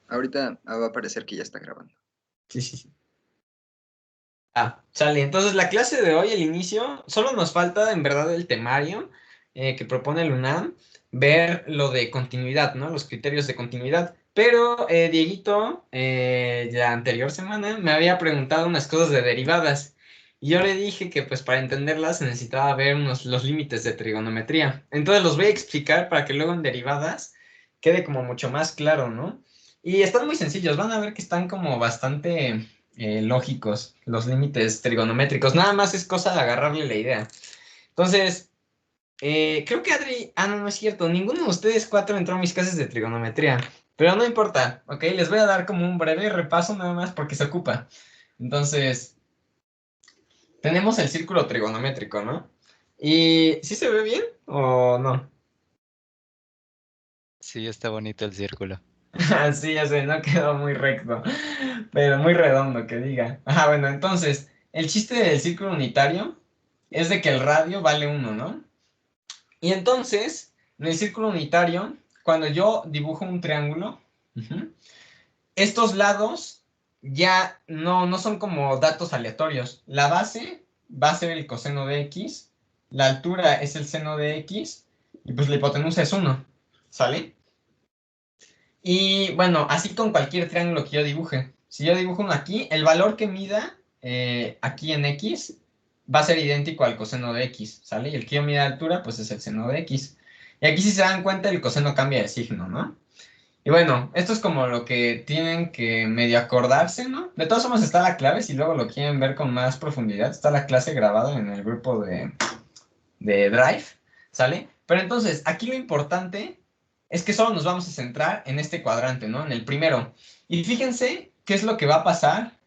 Ahorita va a parecer que ya está grabando. Sí, sí, sí. Sale. Entonces, la clase de hoy, el inicio, solo nos falta en verdad el temario que propone el UNAM, ver lo de continuidad, ¿no? Los criterios de continuidad. Pero Dieguito, la anterior semana, me había preguntado unas cosas de derivadas. Y yo le dije que, pues, para entenderlas se necesitaba ver los límites de trigonometría. Entonces, los voy a explicar para que luego en derivadas quede como mucho más claro, ¿no? Y están muy sencillos, van a ver que están como bastante lógicos, los límites trigonométricos. Nada más es cosa de agarrarle la idea. Entonces, creo que Adri... no, no es cierto. Ninguno de ustedes cuatro entró a mis clases de trigonometría. Pero no importa, ¿ok? Les voy a dar como un breve repaso nada más porque se ocupa. Entonces, tenemos el círculo trigonométrico, ¿no? ¿Y sí se ve bien o no? Sí, está bonito el círculo. Sí, ya sé, no quedó muy recto, pero muy redondo, que diga. Bueno, entonces, el chiste del círculo unitario es de que el radio vale 1, ¿no? Y entonces, en el círculo unitario, cuando yo dibujo un triángulo, ujú, estos lados ya no son como datos aleatorios. La base va a ser el coseno de x, la altura es el seno de x, y pues la hipotenusa es 1, ¿sale? Y bueno, así con cualquier triángulo que yo dibuje. Si yo dibujo uno aquí, el valor que mida aquí en x va a ser idéntico al coseno de x, ¿sale? Y el que yo mida de altura, pues es el seno de x. Y aquí si se dan cuenta, el coseno cambia de signo, ¿no? Y bueno, esto es como lo que tienen que medio acordarse, ¿no? De todas formas está la clave, si luego lo quieren ver con más profundidad, está la clase grabada en el grupo de Drive, ¿sale? Pero entonces, aquí lo importante es que solo nos vamos a centrar en este cuadrante, ¿no? En el primero. Y fíjense qué es lo que va a pasar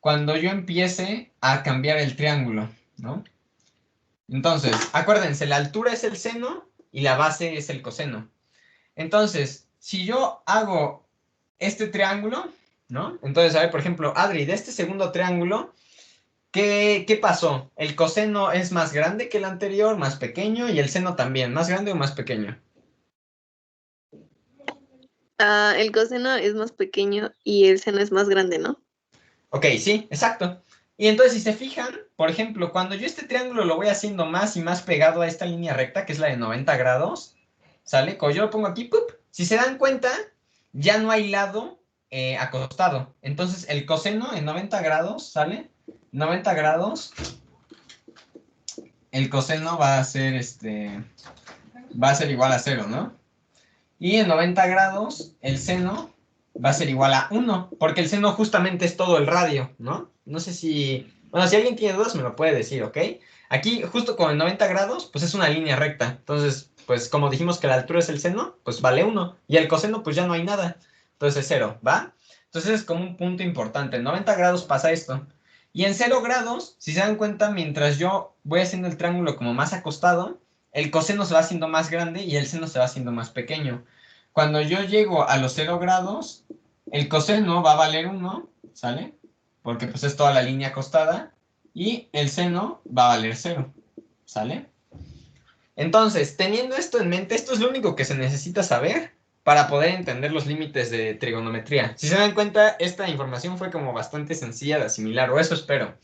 cuando yo empiece a cambiar el triángulo, ¿no? Entonces, acuérdense, la altura es el seno y la base es el coseno. Entonces, si yo hago este triángulo, ¿no? Entonces, a ver, por ejemplo, Adri, de este segundo triángulo, ¿qué pasó? ¿El coseno es más grande que el anterior, más pequeño? ¿Y el seno también, más grande o más pequeño? El coseno es más pequeño y el seno es más grande, ¿no? Ok, sí, exacto. Y entonces, si se fijan, por ejemplo, cuando yo este triángulo lo voy haciendo más y más pegado a esta línea recta, que es la de 90 grados, ¿sale? Cuando yo lo pongo aquí, ¡pup! Si se dan cuenta, ya no hay lado acostado. Entonces, el coseno en 90 grados, ¿sale? 90 grados, el coseno va a ser igual a 0, ¿no? Y en 90 grados, el seno va a ser igual a 1, porque el seno justamente es todo el radio, ¿no? No sé si... Bueno, si alguien tiene dudas, me lo puede decir, ¿ok? Aquí, justo con el 90 grados, pues es una línea recta. Entonces, pues como dijimos que la altura es el seno, pues vale 1. Y el coseno, pues ya no hay nada. Entonces es 0, ¿va? Entonces es como un punto importante. En 90 grados pasa esto. Y en 0 grados, si se dan cuenta, mientras yo voy haciendo el triángulo como más acostado, el coseno se va haciendo más grande y el seno se va haciendo más pequeño. Cuando yo llego a los 0 grados, el coseno va a valer 1, ¿sale? Porque pues es toda la línea acostada. Y el seno va a valer 0, ¿sale? Entonces, teniendo esto en mente, esto es lo único que se necesita saber para poder entender los límites de trigonometría. Si se dan cuenta, esta información fue como bastante sencilla de asimilar, o eso espero.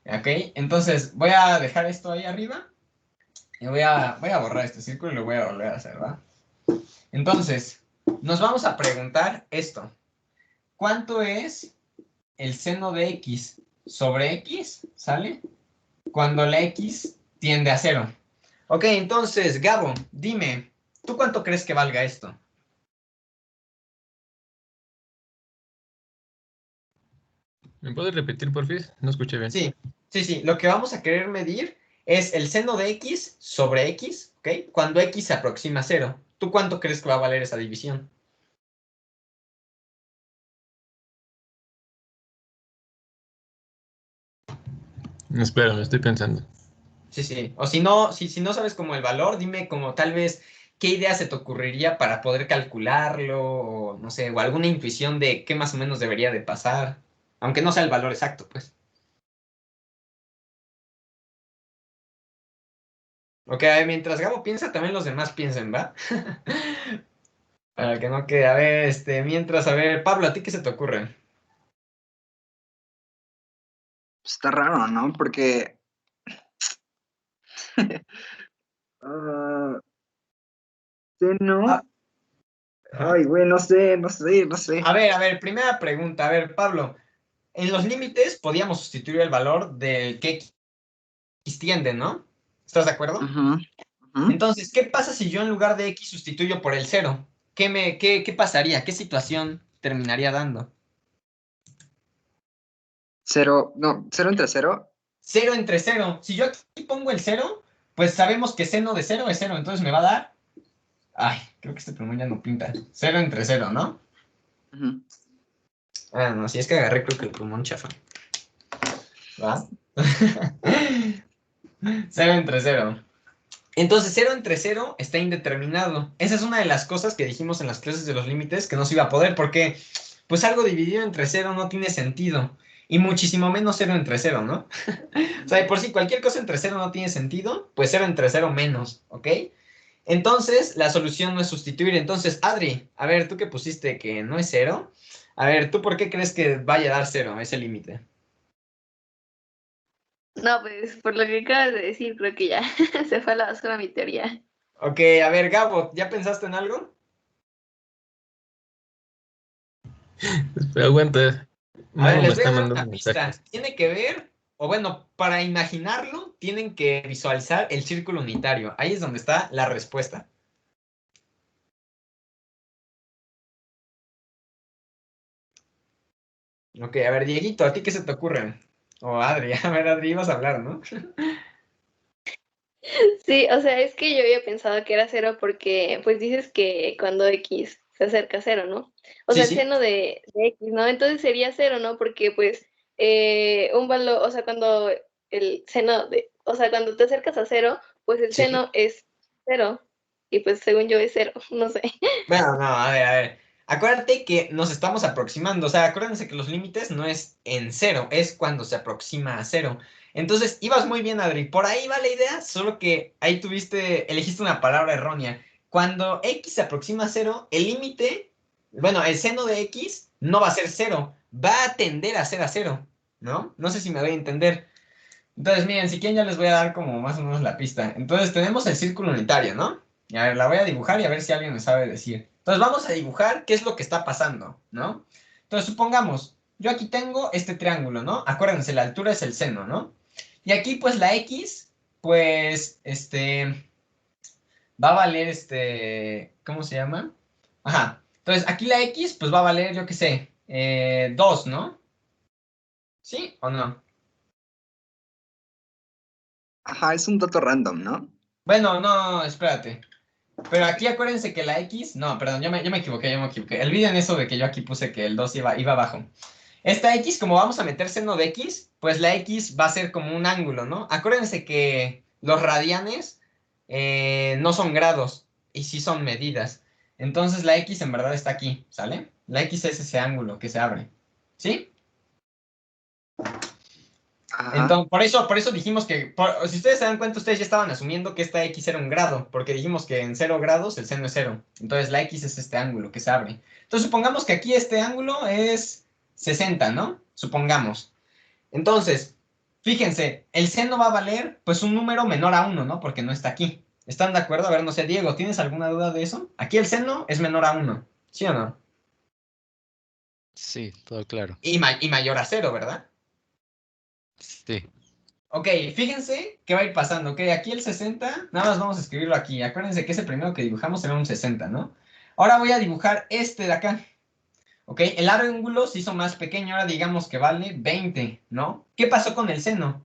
¿Ok? Entonces, voy a dejar esto ahí arriba y voy a borrar este círculo y lo voy a volver a hacer, ¿va? Entonces, nos vamos a preguntar esto. ¿Cuánto es el seno de x sobre x, ¿sale? Cuando la x tiende a 0. Ok, entonces, Gabo, dime, ¿tú cuánto crees que valga esto? ¿Me puedes repetir, porfis? No escuché bien. Sí, sí, sí. Lo que vamos a querer medir es el seno de x sobre x, ¿ok? Cuando x se aproxima a 0. ¿Tú cuánto crees que va a valer esa división? Espérame, estoy pensando. Sí, sí. O si no sabes como el valor, dime como tal vez qué idea se te ocurriría para poder calcularlo, o no sé, o alguna intuición de qué más o menos debería de pasar, aunque no sea el valor exacto, pues. Ok, mientras Gabo piensa, también los demás piensen, ¿va? Para que no quede. A ver, mientras, a ver, Pablo, ¿a ti qué se te ocurre? Está raro, ¿no? Porque... ah, Ah, seno... ajá. Ay, güey, no sé, no sé, no sé. A ver, primera pregunta. A ver, Pablo, en los límites podíamos sustituir el valor del que x tiende, ¿no? ¿Estás de acuerdo? Ujú, ujú. Entonces, ¿qué pasa si yo en lugar de x sustituyo por el cero? ¿Qué pasaría? ¿Qué situación terminaría dando? Cero, no, cero entre cero. Cero entre cero. Si yo aquí pongo el cero, pues sabemos que seno de cero es cero, entonces me va a dar... Ay, creo que este plumón ya no pinta. Cero entre cero, ¿no? Ujú. Ah, no, si es que agarré creo que el plumón chafa. ¿Va? Cero entre cero. Entonces, cero entre cero está indeterminado. Esa es una de las cosas que dijimos en las clases de los límites que no se iba a poder, porque pues algo dividido entre cero no tiene sentido. Y muchísimo menos cero entre cero, ¿no? O sea, de por sí cualquier cosa entre cero no tiene sentido, pues cero entre cero menos, ¿ok? Entonces, la solución no es sustituir. Entonces, Adri, a ver, tú que pusiste que no es cero, a ver, ¿tú por qué crees que vaya a dar cero ese límite? No, pues por lo que acabas de decir, creo que ya se fue a la basura mi teoría. Ok, a ver, Gabo, ¿ya pensaste en algo? Pero aguanta. A ver, Memo me les voy está a dar mandando una pista. mensajes. Tiene que ver, o bueno, para imaginarlo, tienen que visualizar el círculo unitario. Ahí es donde está la respuesta. Ok, a ver, Dieguito, ¿a ti qué se te ocurre? O Adri, a ver, Adri, ibas a hablar, ¿no? Sí, o sea, es que yo había pensado que era cero porque pues dices que cuando X se acerca a cero, ¿no? O Sí, sea, el sí. seno de X, ¿no? Entonces sería cero, ¿no? Porque pues un valor, o sea, cuando el seno de, o sea, cuando te acercas a cero, pues el Sí. seno es cero. Y pues según yo es cero, no sé. Bueno, no, a ver, a ver. Acuérdate que nos estamos aproximando. O sea, acuérdense que los límites no es en cero, es cuando se aproxima a cero. Entonces, ibas muy bien, Adri. Por ahí va la idea, solo que ahí elegiste una palabra errónea. Cuando x se aproxima a cero, el límite, bueno, el seno de x no va a ser cero, va a tender a ser a cero, ¿no? No sé si me doy a entender. Entonces, miren, si quieren ya les voy a dar como más o menos la pista. Entonces, tenemos el círculo unitario, ¿no? Y a ver, la voy a dibujar y a ver si alguien me sabe decir. Entonces, vamos a dibujar qué es lo que está pasando, ¿no? Entonces, supongamos, yo aquí tengo este triángulo, ¿no? Acuérdense, la altura es el seno, ¿no? Y aquí, pues, la X, pues, va a valer, ¿cómo se llama? Ajá. Entonces, aquí la X, pues, va a valer, yo qué sé, 2, ¿no? ¿Sí o no? Ajá, es un dato random, ¿no? Bueno, no, espérate. Pero aquí acuérdense que la X, no, perdón, yo me equivoqué, yo me equivoqué. Olviden eso de que yo aquí puse que el 2 iba abajo. Esta X, como vamos a meter seno de X, pues la X va a ser como un ángulo, ¿no? Acuérdense que los radianes no son grados y sí son medidas. Entonces la X en verdad está aquí, ¿sale? La X es ese ángulo que se abre, ¿sí? Ajá. Entonces, por eso dijimos que, si ustedes se dan cuenta, ustedes ya estaban asumiendo que esta X era un grado, porque dijimos que en 0 grados el seno es 0. Entonces la X es este ángulo que se abre. Entonces supongamos que aquí este ángulo es 60, ¿no? Supongamos. Entonces, fíjense, el seno va a valer pues un número menor a 1, ¿no? Porque no está aquí. ¿Están de acuerdo? A ver, no sé, Diego, ¿tienes alguna duda de eso? Aquí el seno es menor a 1, ¿sí o no? Sí, todo claro. Y mayor a 0, ¿verdad? Sí. Ok, fíjense qué va a ir pasando. Ok, aquí el 60, nada más vamos a escribirlo aquí. Acuérdense que ese primero que dibujamos era un 60, ¿no? Ahora voy a dibujar este de acá. Ok, el ángulo se hizo más pequeño, ahora digamos que vale 20, ¿no? ¿Qué pasó con el seno?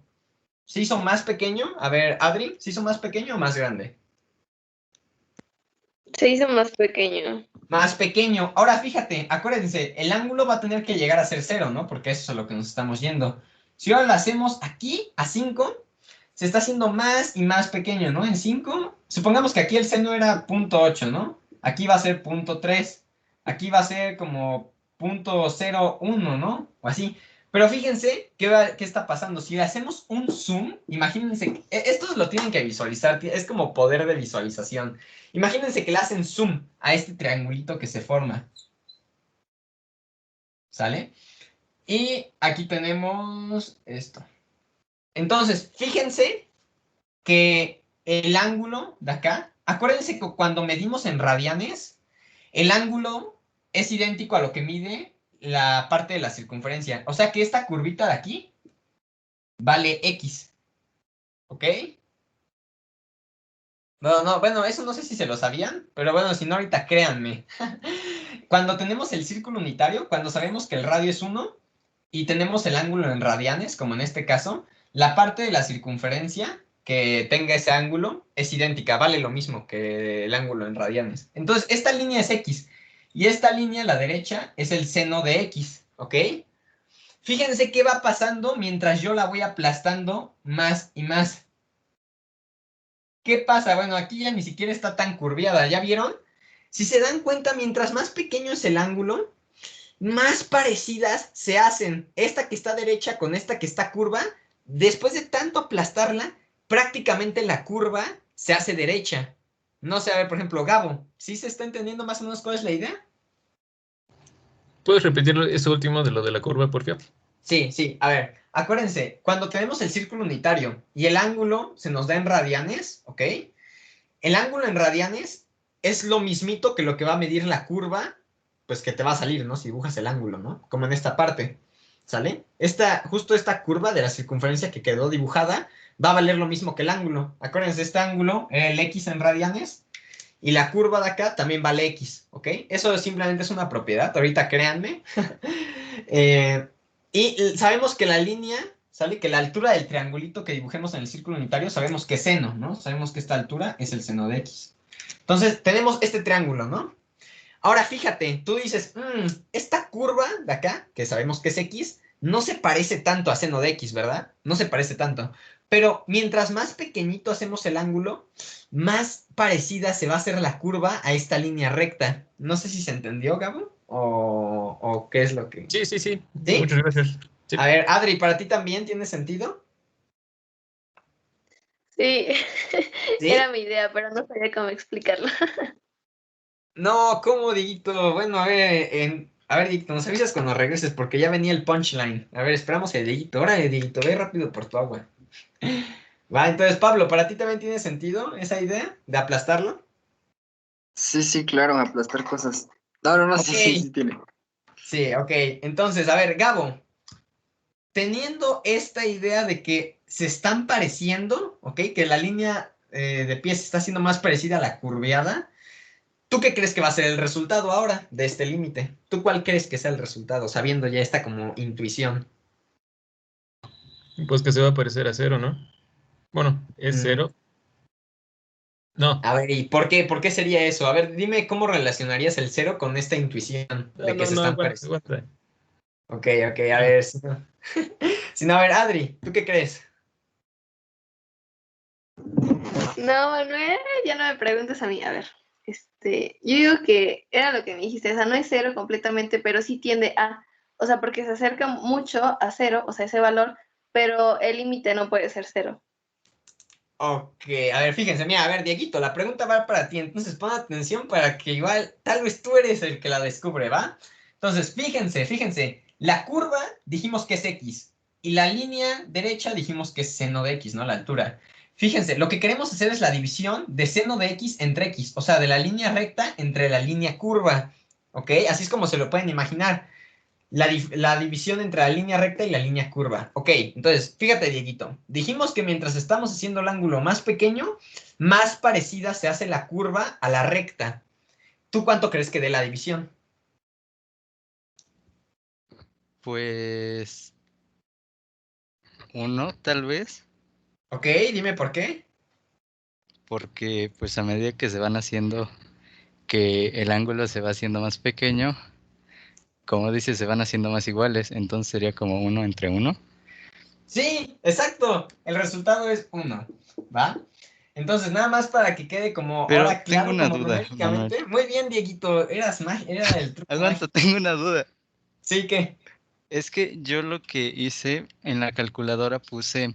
¿Se hizo más pequeño? A ver, Adri, ¿se hizo más pequeño o más grande? Se hizo más pequeño. Más pequeño. Ahora fíjate, acuérdense, el ángulo va a tener que llegar a ser 0, ¿no? Porque eso es a lo que nos estamos yendo. Si ahora lo hacemos aquí, a 5, se está haciendo más y más pequeño, ¿no? En 5, supongamos que aquí el seno era 0.8, ¿no? Aquí va a ser 0.3. Aquí va a ser como 0.01, ¿no? O así. Pero fíjense qué está pasando. Si le hacemos un zoom, imagínense, esto lo tienen que visualizar, es como poder de visualización. Imagínense que le hacen zoom a este triangulito que se forma. ¿Sale? Y aquí tenemos esto. Entonces, fíjense que el ángulo de acá, acuérdense que cuando medimos en radianes, el ángulo es idéntico a lo que mide la parte de la circunferencia. O sea que esta curvita de aquí vale X. ¿Ok? No, bueno, eso no sé si se lo sabían, pero bueno, si no, ahorita créanme. Cuando tenemos el círculo unitario, cuando sabemos que el radio es 1 y tenemos el ángulo en radianes, como en este caso, la parte de la circunferencia que tenga ese ángulo es idéntica, vale lo mismo que el ángulo en radianes. Entonces, esta línea es X y esta línea a la derecha es el seno de X, ¿ok? Fíjense qué va pasando mientras yo la voy aplastando más y más. ¿Qué pasa? Bueno, aquí ya ni siquiera está tan curviada, ¿ya vieron? Si se dan cuenta, mientras más pequeño es el ángulo, más parecidas se hacen. Esta que está derecha con esta que está curva, después de tanto aplastarla, prácticamente la curva se hace derecha. No sé, a ver, por ejemplo, Gabo, ¿sí se está entendiendo más o menos cuál es la idea? ¿Puedes repetir eso último de lo de la curva, por favor? Sí, a ver, acuérdense, cuando tenemos el círculo unitario y el ángulo se nos da en radianes, ¿ok? El ángulo en radianes es lo mismito que lo que va a medir la curva, pues que te va a salir, ¿no? Si dibujas el ángulo, ¿no? Como en esta parte, ¿sale? Justo esta curva de la circunferencia que quedó dibujada va a valer lo mismo que el ángulo. Acuérdense, este ángulo, el X en radianes, y la curva de acá también vale X, ¿ok? Eso simplemente es una propiedad, ahorita créanme. Y sabemos que la línea, ¿sale? Que la altura del triangulito que dibujemos en el círculo unitario, sabemos que es seno, ¿no? Sabemos que esta altura es el seno de X. Entonces, tenemos este triángulo, ¿no? Ahora, fíjate, tú dices, esta curva de acá, que sabemos que es X, no se parece tanto a seno de X, ¿verdad? No se parece tanto. Pero mientras más pequeñito hacemos el ángulo, más parecida se va a hacer la curva a esta línea recta. No sé si se entendió, Gabo, o qué es lo que... Sí. ¿Sí? Muchas gracias. Sí. A ver, Adri, ¿para ti también tiene sentido? Sí, ¿Sí? era mi idea, pero no sabía cómo explicarlo. No, ¿cómo, Dieguito? Bueno, a ver, Dieguito, nos avisas cuando regreses, porque ya venía el punchline. A ver, esperamos a Dieguito. Ahora, Dieguito, ve rápido por tu agua. Va, entonces, Pablo, ¿para ti también tiene sentido esa idea de aplastarlo? Sí, claro, aplastar cosas. No, Ok. sí tiene. Sí, ok. Entonces, a ver, Gabo, teniendo esta idea de que se están pareciendo, ¿ok? Que la línea de pies está siendo más parecida a la curveada, ¿tú qué crees que va a ser el resultado ahora de este límite? ¿Tú cuál crees que sea el resultado, sabiendo ya esta como intuición? Pues que se va a parecer a 0, ¿no? Bueno, es 0. No, A ver, ¿y por qué? ¿Por qué sería eso? A ver, dime cómo relacionarías el 0 con esta intuición de que se no, están aguanta, pareciendo. aguanta. Ok, a ver. Si no, a ver, Adri, ¿tú qué crees? No, Manuel, ya no me preguntes a mí. A ver, yo digo que era lo que me dijiste, o sea, no es cero completamente, pero sí tiende a, o sea, porque se acerca mucho a cero, o sea, ese valor, pero el límite no puede ser cero. Ok, a ver, fíjense, mira, a ver, Dieguito, la pregunta va para ti, entonces pon atención para que igual, tal vez tú eres el que la descubre, ¿va? Entonces, fíjense, la curva dijimos que es X, y la línea derecha dijimos que es seno de X, ¿no? La altura. Fíjense, lo que queremos hacer es la división de seno de X entre X, o sea, de la línea recta entre la línea curva, ¿ok? Así es como se lo pueden imaginar. La división entre la línea recta y la línea curva. Ok, entonces, fíjate, Dieguito. Dijimos que mientras estamos haciendo el ángulo más pequeño, más parecida se hace la curva a la recta. ¿Tú cuánto crees que dé la división? Pues 1 tal vez, Ok, dime por qué. porque pues a medida que se van haciendo, que el ángulo se va haciendo más pequeño, como dices, se van haciendo más iguales, entonces sería como 1 entre 1. Sí, exacto. El resultado es 1, ¿va? Entonces, nada más para que quede como Pero ahora tengo claro, una como duda, Manuel. numéricamente. Muy bien, Dieguito. Era el truco Aguanta, mágico. tengo una duda. Sí, ¿qué? Es que yo lo que hice en la calculadora puse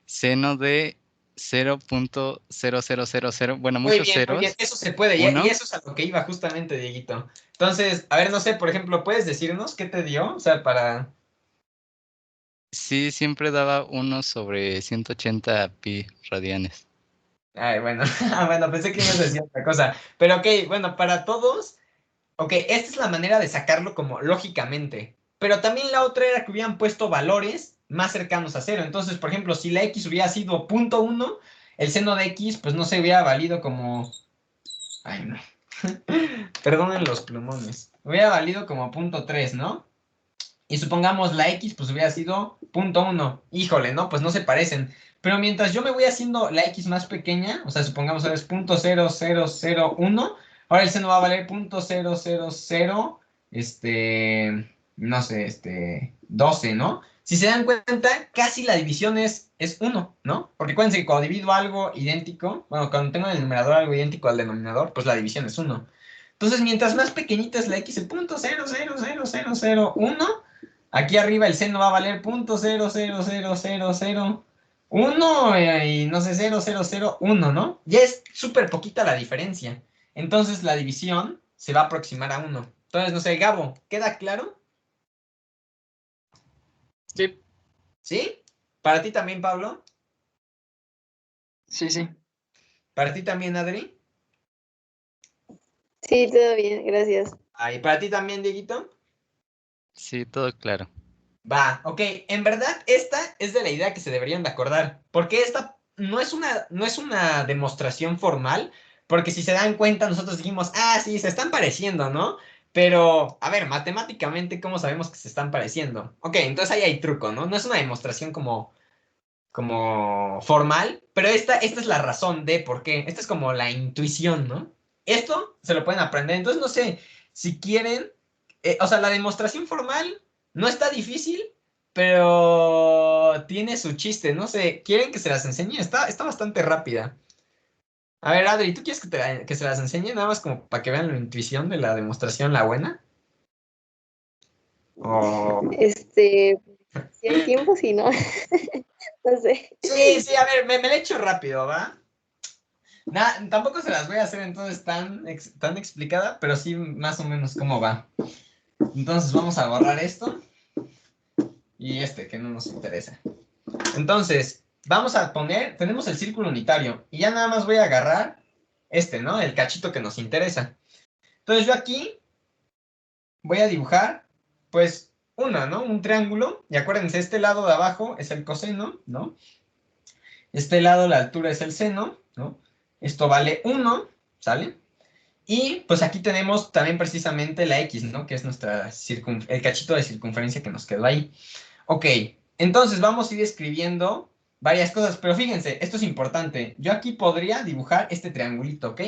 seno de 0.0000, bueno, Muy muchos bien, muy bien. ceros, Eso se puede. Y 1. eso es a lo que iba justamente, Dieguito. Entonces, a ver, no sé, por ejemplo, ¿puedes decirnos qué te dio? O sea, para... Sí, siempre daba 1 sobre 180 pi radianes. Ay, bueno. Ah, bueno, pensé que ibas a decir otra cosa. Pero ok, bueno, para todos, ok, esta es la manera de sacarlo como lógicamente. Pero también la otra era que hubieran puesto valores más cercanos a cero. Entonces, por ejemplo, si la x hubiera sido 0.1, el seno de x, pues no se hubiera valido como... Ay, no. Perdonen los plumones. Hubiera valido como 0.3, ¿no? Y supongamos la x, pues hubiera sido 0.1. Híjole, ¿no? Pues no se parecen. Pero mientras yo me voy haciendo la x más pequeña, o sea, supongamos ahora es 0.0001, ahora el seno va a valer 0.000, no sé, 12, ¿no? Si se dan cuenta, casi la división es 1, ¿no? Porque acuérdense que cuando divido algo idéntico, bueno, cuando tengo en el numerador algo idéntico al denominador, pues la división es 1. Entonces, mientras más pequeñita es la x, el 0.00001, aquí arriba el seno va a valer 0.00001 y no sé, 0.001, ¿no? Ya es súper poquita la diferencia. Entonces la división se va a aproximar a 1. Entonces, no sé, Gabo, ¿queda claro? Sí. ¿Sí? ¿Para ti también, Pablo? Sí, sí. ¿Para ti también, Adri? Sí, todo bien, gracias. Ah, ¿y para ti también, Dieguito? Sí, todo claro. Va, ok. En verdad, esta es de la idea que se deberían de acordar. Porque esta no es una demostración formal. Porque si se dan cuenta, nosotros dijimos, ah, sí, se están pareciendo, ¿no? Pero, a ver, matemáticamente, ¿cómo sabemos que se están pareciendo? Ok, entonces ahí hay truco, ¿no? No es una demostración como formal, pero esta es la razón de por qué. Esta es como la intuición, ¿no? Esto se lo pueden aprender. Entonces, no sé, si quieren, o sea, la demostración formal no está difícil, pero tiene su chiste. No sé, ¿quieren que se las enseñe? Está bastante rápida. A ver, Adri, ¿tú quieres que se las enseñe nada más como para que vean la intuición de la demostración, la buena? O... Si hay tiempo, si no, no sé. Sí, sí, a ver, me la echo rápido, ¿va? Tampoco se las voy a hacer entonces tan explicada, pero sí más o menos cómo va. Entonces vamos a borrar esto y que no nos interesa. Entonces, vamos a poner, tenemos el círculo unitario y ya nada más voy a agarrar ¿no? El cachito que nos interesa. Entonces yo aquí voy a dibujar, pues, ¿no? Un triángulo. Y acuérdense, este lado de abajo es el coseno, ¿no? Este lado, la altura es el seno, ¿no? Esto vale 1, ¿sale? Y pues aquí tenemos también precisamente la X, ¿no? Que es el cachito de circunferencia que nos quedó ahí. Ok, entonces vamos a ir escribiendo varias cosas, pero fíjense, esto es importante. Yo aquí podría dibujar este triangulito, ¿ok?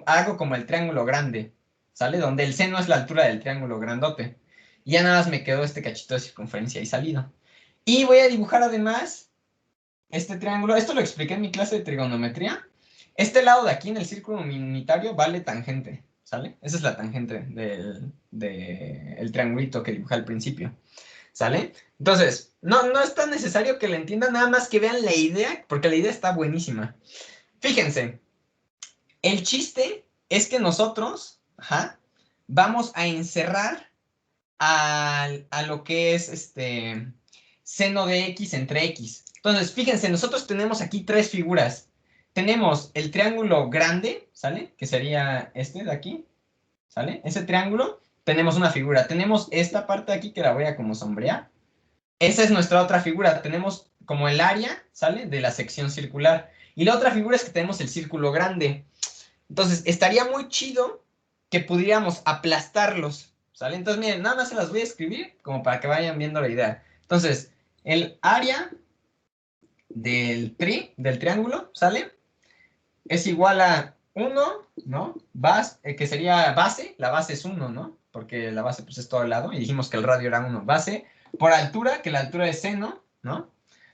Hago como el triángulo grande, ¿sale? Donde el seno es la altura del triángulo grandote. Y ya nada más me quedó este cachito de circunferencia ahí salido. Y voy a dibujar además este triángulo. Esto lo expliqué en mi clase de trigonometría. Este lado de aquí en el círculo unitario vale tangente, ¿sale? Esa es la tangente del triangulito que dibujé al principio, ¿sale? Entonces, no es tan necesario que le entiendan, nada más que vean la idea, porque la idea está buenísima. Fíjense, el chiste es que nosotros, vamos a encerrar a lo que es seno de x entre x. Entonces, fíjense, nosotros tenemos aquí tres figuras. Tenemos el triángulo grande, ¿sale? Que sería este de aquí, ¿sale? Ese triángulo, tenemos una figura. Tenemos esta parte de aquí que la voy a como sombrear. Esa es nuestra otra figura. Tenemos como el área, ¿sale? De la sección circular. Y la otra figura es que tenemos el círculo grande. Entonces, estaría muy chido que pudiéramos aplastarlos, ¿sale? Entonces, miren, nada más se las voy a escribir como para que vayan viendo la idea. Entonces, el área del triángulo, ¿sale? Es igual a 1, ¿no? Que sería base, la base es 1, ¿no? Porque la base pues es todo el lado y dijimos que el radio era 1. Base por altura, que la altura es seno, ¿no?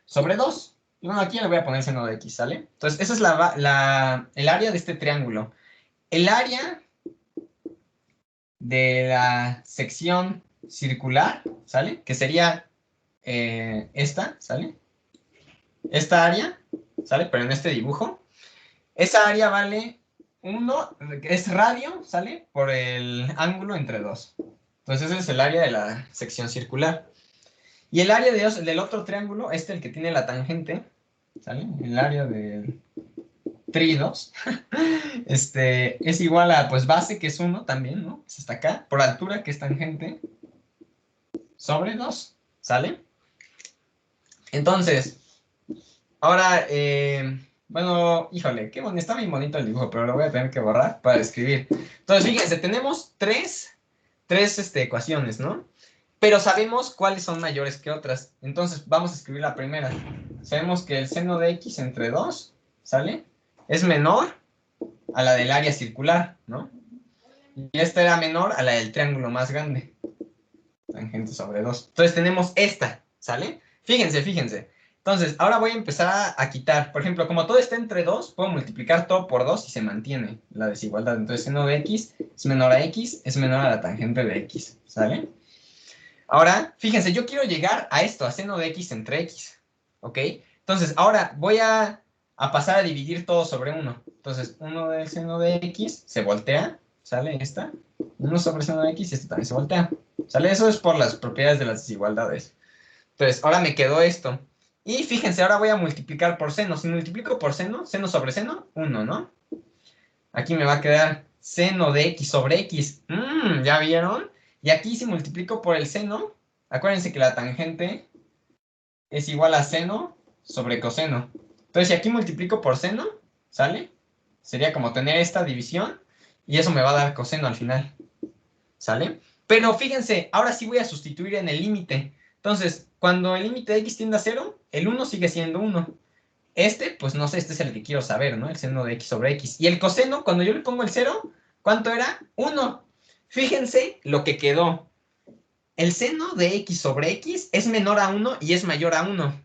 Sobre 2. Y bueno, aquí le voy a poner seno de x, ¿sale? Entonces, esa es el área de este triángulo. El área de la sección circular, ¿sale? Que sería esta, ¿sale? Esta área, ¿sale? Pero en este dibujo. Esa área vale 1, es radio, ¿sale? Por el ángulo entre 2. Entonces ese es el área de la sección circular. Y el área del otro triángulo, el que tiene la tangente, ¿sale? El área del trígonos, es igual a, pues, base, que es 1 también, ¿no? Es hasta acá, por altura, que es tangente, sobre 2, ¿sale? Entonces, ahora, bueno, híjole, qué bonito, está bien bonito el dibujo, pero lo voy a tener que borrar para escribir. Entonces, fíjense, tenemos tres ecuaciones, ¿no? Pero sabemos cuáles son mayores que otras. Entonces, vamos a escribir la primera. Sabemos que el seno de x entre 2, ¿sale? Es menor a la del área circular, ¿no? Y esta era menor a la del triángulo más grande. Tangente sobre 2. Entonces tenemos esta, ¿sale? Fíjense, fíjense. Entonces, ahora voy a empezar a quitar. Por ejemplo, como todo está entre 2, puedo multiplicar todo por 2 y se mantiene la desigualdad. Entonces, seno de x es menor a x, es menor a la tangente de x, ¿sale? Ahora, fíjense, yo quiero llegar a esto, a seno de x entre x, ¿ok? Entonces, ahora voy a pasar a dividir todo sobre 1. Entonces, 1 del seno de x se voltea, ¿sale? Esta. 1 sobre seno de x y esto también se voltea, ¿sale? Eso es por las propiedades de las desigualdades. Entonces, ahora me quedó esto. Y fíjense, ahora voy a multiplicar por seno. Si multiplico por seno, seno sobre seno, 1, ¿no? Aquí me va a quedar seno de x sobre x. ¿Ya vieron? Y aquí si multiplico por el seno, acuérdense que la tangente es igual a seno sobre coseno. Entonces, si aquí multiplico por seno, ¿sale? Sería como tener esta división y eso me va a dar coseno al final, ¿sale? Pero fíjense, ahora sí voy a sustituir en el límite. Entonces, cuando el límite de x tiende a 0, el 1 sigue siendo 1. Pues no sé, este es el que quiero saber, ¿no? El seno de x sobre x. Y el coseno, cuando yo le pongo el 0, ¿cuánto era? 1. Fíjense lo que quedó. El seno de x sobre x es menor a 1 y es mayor a 1.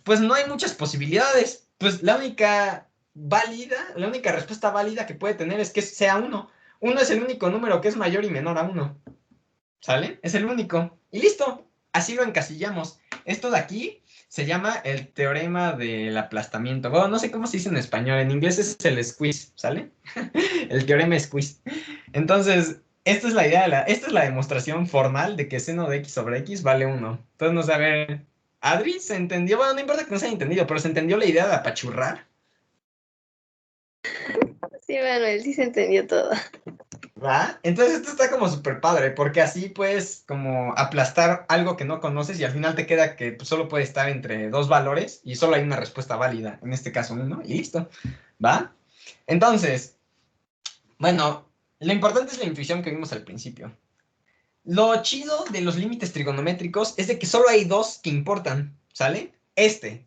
Pues no hay muchas posibilidades. Pues la única respuesta válida que puede tener es que sea 1. 1 es el único número que es mayor y menor a 1. ¿Sale? Es el único. Y listo. Así lo encasillamos. Esto de aquí se llama el teorema del aplastamiento. Bueno, no sé cómo se dice en español. En inglés es el squeeze, ¿sale? El teorema squeeze. Entonces, esta es la idea esta es la demostración formal de que seno de x sobre x vale 1. Entonces, no sé, a ver, ¿Adri se entendió? Bueno, no importa que no se haya entendido, pero ¿se entendió la idea de apachurrar? Sí, Manuel, sí se entendió todo. ¿Va? Entonces esto está como súper padre, porque así puedes como aplastar algo que no conoces y al final te queda que pues, solo puede estar entre dos valores y solo hay una respuesta válida, en este caso 1, y listo, ¿va? Entonces, bueno, lo importante es la intuición que vimos al principio. Lo chido de los límites trigonométricos es de que solo hay dos que importan, ¿sale?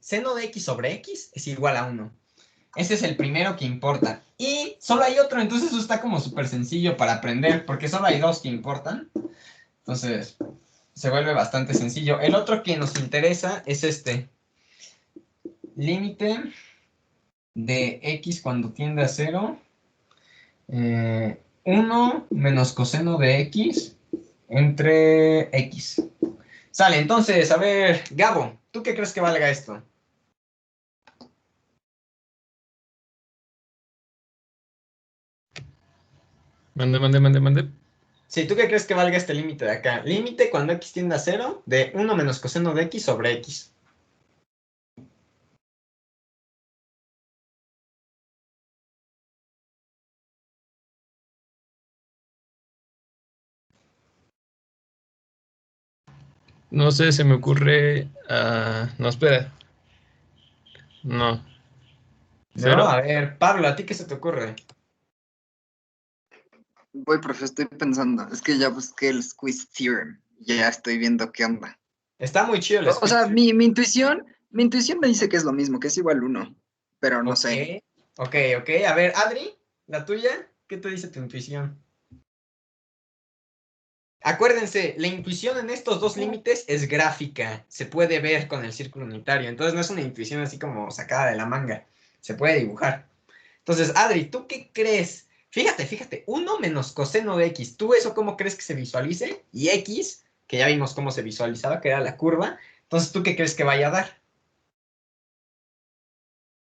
Seno de x sobre x es igual a 1. Ese es el primero que importa. Y solo hay otro, entonces eso está como súper sencillo para aprender, porque solo hay dos que importan. Entonces, se vuelve bastante sencillo. El otro que nos interesa es este. Límite de x cuando tiende a 0. 1 menos coseno de x entre x. Sale, entonces, a ver, Gabo, ¿tú qué crees que valga esto? Mande. Sí, ¿tú qué crees que valga este límite de acá? Límite cuando x tiende a 0 de 1 menos coseno de x sobre x. No sé, se me ocurre. No, espera. No. ¿No? ¿Cero? A ver, Pablo, ¿a ti qué se te ocurre? Voy, profe, estoy pensando. Es que ya busqué el squeeze theorem. Ya estoy viendo qué onda. Está muy chido el O sea, squeeze. mi intuición me dice que es lo mismo, que es igual 1. Pero no sé. Ok. A ver, Adri, la tuya, ¿qué te dice tu intuición? Acuérdense, la intuición en estos dos límites es gráfica. Se puede ver con el círculo unitario. Entonces no es una intuición así como sacada de la manga. Se puede dibujar. Entonces, Adri, ¿tú qué crees? Fíjate, 1 menos coseno de x. ¿Tú eso cómo crees que se visualice? Y x, que ya vimos cómo se visualizaba, que era la curva. Entonces, ¿tú qué crees que vaya a dar?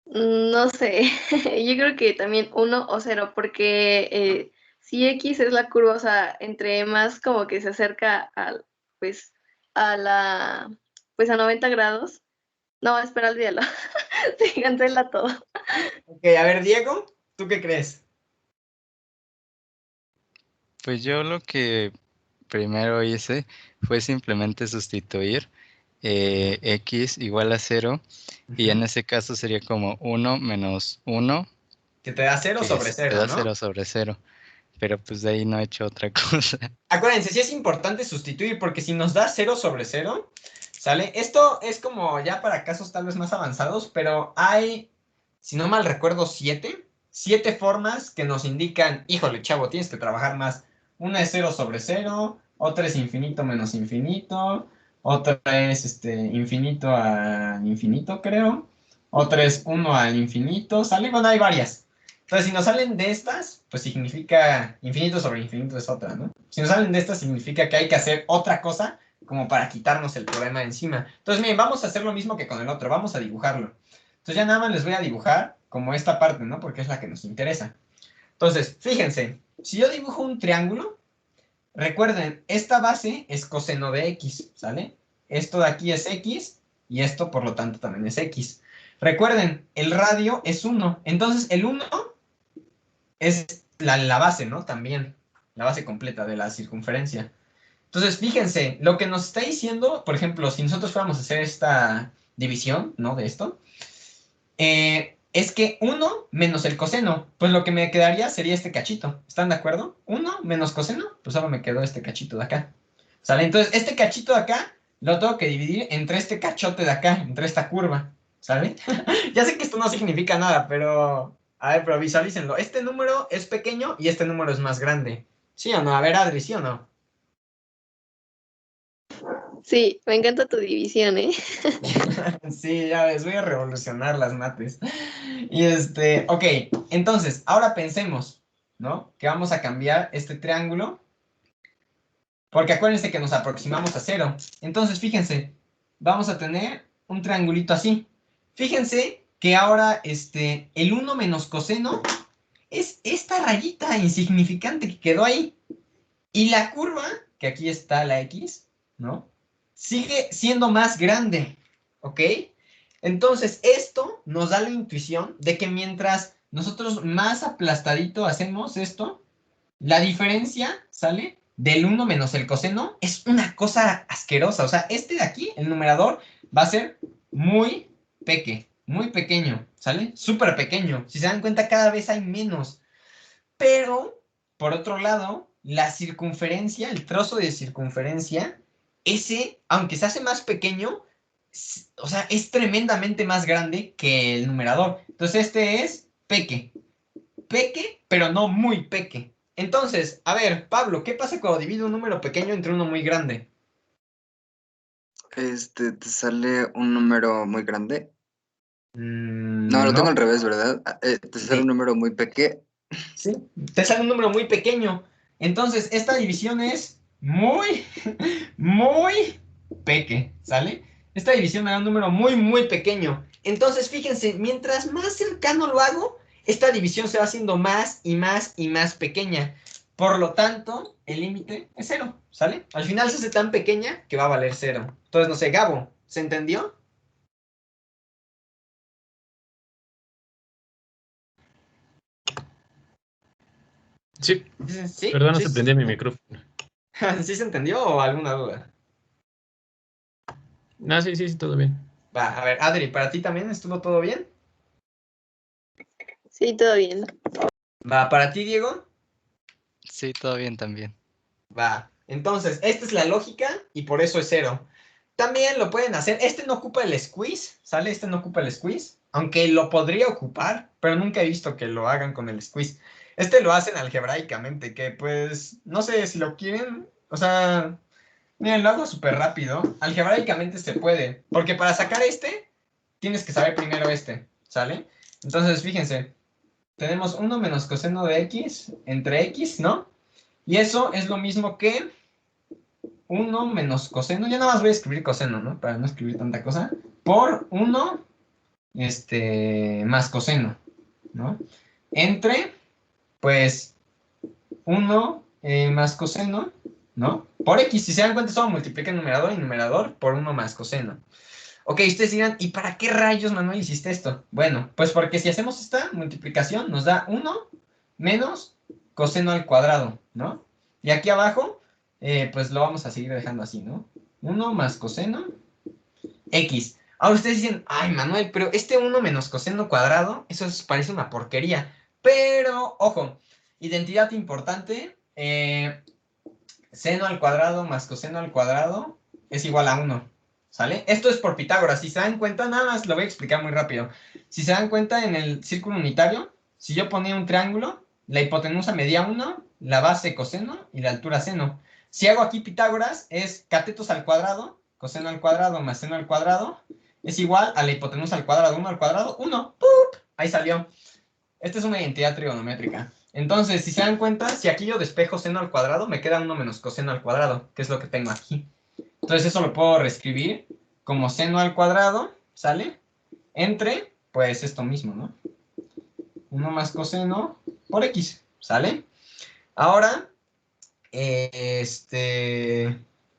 No sé, yo creo que también 1 o 0, porque si X es la curva, o sea, entre más como que se acerca pues, a la, pues a 90 grados. No, espera, olvídalo. Se cancela todo. Ok, a ver, Diego, ¿tú qué crees? Pues yo lo que primero hice fue simplemente sustituir x igual a 0 y en Ujú. ese caso sería como 1 menos 1, Que te da 0 que sobre te 0, da ¿no? 0 sobre 0, pero pues de ahí no he hecho otra cosa. Acuérdense, sí es importante sustituir, porque si nos da 0 sobre 0, ¿sale? Esto es como ya para casos tal vez más avanzados, pero hay, si no mal recuerdo, 7 formas que nos indican, híjole, chavo, tienes que trabajar más. Una es 0 sobre 0, otra es infinito menos infinito, otra es infinito al infinito, creo. Otra es 1 al infinito, ¿sale? Bueno, hay varias. Entonces, si nos salen de estas, pues significa infinito sobre infinito es otra, ¿no? Si nos salen de estas, significa que hay que hacer otra cosa como para quitarnos el problema de encima. Entonces, miren, vamos a hacer lo mismo que con el otro, vamos a dibujarlo. Entonces, ya nada más les voy a dibujar como esta parte, ¿no? Porque es la que nos interesa. Entonces, fíjense, si yo dibujo un triángulo, recuerden, esta base es coseno de x, ¿sale? Esto de aquí es x y esto, por lo tanto, también es x. Recuerden, el radio es 1. Entonces, el 1 es la base, ¿no? También, la base completa de la circunferencia. Entonces, fíjense, lo que nos está diciendo, por ejemplo, si nosotros fuéramos a hacer esta división, ¿no? De esto, es que 1 menos el coseno, pues lo que me quedaría sería este cachito. ¿Están de acuerdo? 1 menos coseno, pues solo me quedó este cachito de acá. ¿Sale? Entonces, este cachito de acá lo tengo que dividir entre este cachote de acá, entre esta curva. ¿Sale? Ya sé que esto no significa nada, pero... A ver, pero visualícenlo. Este número es pequeño y este número es más grande. ¿Sí o no? A ver, Adri, ¿sí o no? Sí, me encanta tu división, ¿eh? Sí, ya ves, voy a revolucionar las mates. Y ok, entonces, ahora pensemos, ¿no? Que vamos a cambiar este triángulo, porque acuérdense que nos aproximamos a 0. Entonces, fíjense, vamos a tener un triangulito así. Fíjense que ahora, el 1 menos coseno es esta rayita insignificante que quedó ahí. Y la curva, que aquí está la X, ¿no? Sigue siendo más grande, ¿ok? Entonces, esto nos da la intuición de que mientras nosotros más aplastadito hacemos esto, la diferencia, ¿sale? Del 1 menos el coseno es una cosa asquerosa. O sea, este de aquí, el numerador, va a ser muy pequeño, ¿sale? Súper pequeño. Si se dan cuenta, cada vez hay menos. Pero, por otro lado, la circunferencia, el trozo de circunferencia, ese, aunque se hace más pequeño, o sea, es tremendamente más grande que el numerador. Entonces, este es peque, pero no muy peque. Entonces, a ver, Pablo, ¿qué pasa cuando divido un número pequeño entre uno muy grande? Te sale un número muy grande. No, lo No. tengo al revés, ¿verdad? Te sale un Sí. número muy pequeño. Sí, te sale un número muy pequeño. Entonces, esta división es muy peque, ¿sale? Esta división me da un número muy pequeño. Entonces, fíjense, mientras más cercano lo hago, esta división se va haciendo más y más pequeña. Por lo tanto, el límite es 0, ¿sale? Al final se hace tan pequeña que va a valer 0. Entonces, no sé, Gabo, ¿se entendió? Sí, ¿Sí? perdón, no ¿Sí? se prendía mi micrófono. ¿Sí se entendió o alguna duda? No, sí, sí, todo bien. Va, a ver, Adri, ¿para ti también estuvo todo bien? Sí, todo bien. Va, ¿para ti, Diego? Sí, todo bien también. Va. Entonces, esta es la lógica y por eso es 0. También lo pueden hacer. Este no ocupa el squeeze, ¿sale? Este no ocupa el squeeze. Aunque lo podría ocupar, pero nunca he visto que lo hagan con el squeeze. Este lo hacen algebraicamente, que pues, no sé si lo quieren. O sea, miren, lo hago súper rápido. Algebraicamente se puede. Porque para sacar este, tienes que saber primero este, ¿sale? Entonces, fíjense. tenemos 1 menos coseno de x entre x, ¿no? Y eso es lo mismo que 1 menos coseno, ya nada más voy a escribir coseno, ¿no? Para no escribir tanta cosa, por 1 más coseno, ¿no? Entre, pues, 1 más coseno, ¿no? Por x, si se dan cuenta, solo multiplica numerador y numerador por 1 más coseno. Ok, ustedes dirán, ¿y para qué rayos, Manuel, hiciste esto? Bueno, pues porque si hacemos esta multiplicación, nos da 1 menos coseno al cuadrado, ¿no? Y aquí abajo, pues lo vamos a seguir dejando así, ¿no? 1 más coseno x. Ahora ustedes dicen, ay, Manuel, pero este 1 menos coseno cuadrado, parece una porquería. Pero, ojo, identidad importante, seno al cuadrado más coseno al cuadrado es igual a 1, ¿sale? Esto es por Pitágoras. Si se dan cuenta, nada más lo voy a explicar muy rápido. Si se dan cuenta, en el círculo unitario, si yo ponía un triángulo, la hipotenusa medía 1, la base coseno y la altura seno. Si hago aquí Pitágoras, es catetos al cuadrado, coseno al cuadrado más seno al cuadrado, es igual a la hipotenusa al cuadrado, 1 al cuadrado, 1. ¡Pup! Ahí salió. Esta es una identidad trigonométrica. Entonces, si se dan cuenta, si aquí yo despejo seno al cuadrado, me queda 1 menos coseno al cuadrado, que es lo que tengo aquí. Entonces, eso lo puedo reescribir como seno al cuadrado, ¿sale? Entre, pues, esto mismo, ¿no? 1 más coseno por x, ¿sale? Ahora,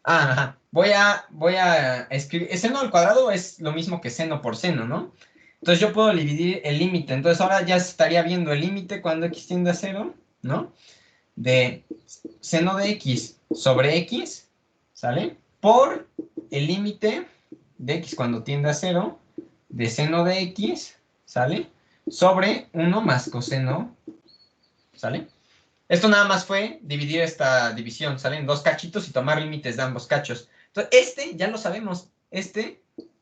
ajá. Voy a escribir, seno al cuadrado es lo mismo que seno por seno, ¿no? Entonces yo puedo dividir el límite. Entonces ahora ya se estaría viendo el límite cuando x tiende a 0, ¿no? De seno de x sobre x, ¿sale? Por el límite de x cuando tiende a 0 de seno de x, ¿sale? Sobre 1 más coseno, ¿sale? Esto nada más fue dividir esta división, ¿sale? En dos cachitos y tomar límites de ambos cachos. Entonces, ya lo sabemos.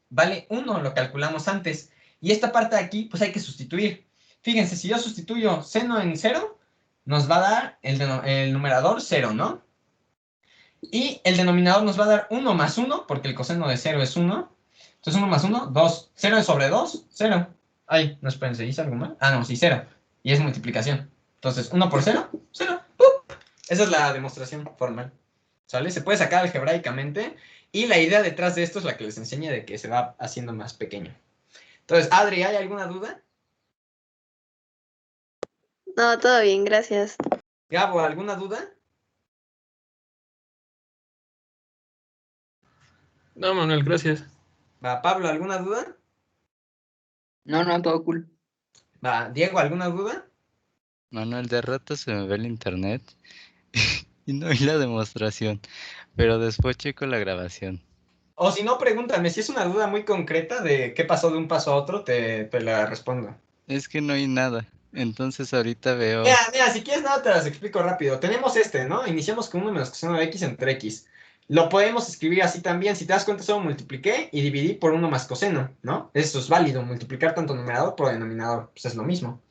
Vale 1, lo calculamos antes. Y esta parte de aquí, pues hay que sustituir. Fíjense, si yo sustituyo seno en 0, nos va a dar el numerador 0, ¿no? Y el denominador nos va a dar 1 más 1, porque el coseno de 0 es 1. Entonces 1 más 1, 2. 0 sobre 2, 0. Ay, no, espérense, ¿hice algo mal? Ah, no, sí, 0. Y es multiplicación. Entonces, 1 por 0, 0. ¡Pup! Esa es la demostración formal. ¿Sale? Se puede sacar algebraicamente. Y la idea detrás de esto es la que les enseña de que se va haciendo más pequeño. Entonces, Adri, ¿hay alguna duda? No, todo bien, gracias. Gabo, ¿alguna duda? No, Manuel, gracias. Va, Pablo, ¿alguna duda? No, todo cool. Va, Diego, ¿alguna duda? Manuel, de rato se me ve el internet y no vi la demostración, pero después checo la grabación. O si no, pregúntame. Si es una duda muy concreta de qué pasó de un paso a otro, te la respondo. Es que no hay nada, entonces ahorita veo... Mira, si quieres nada te las explico rápido. Tenemos ¿no? Iniciamos con 1 menos coseno de x entre x. Lo podemos escribir así también. Si te das cuenta, solo multipliqué y dividí por 1 más coseno, ¿no? Eso es válido. Multiplicar tanto numerador por denominador. Pues es lo mismo.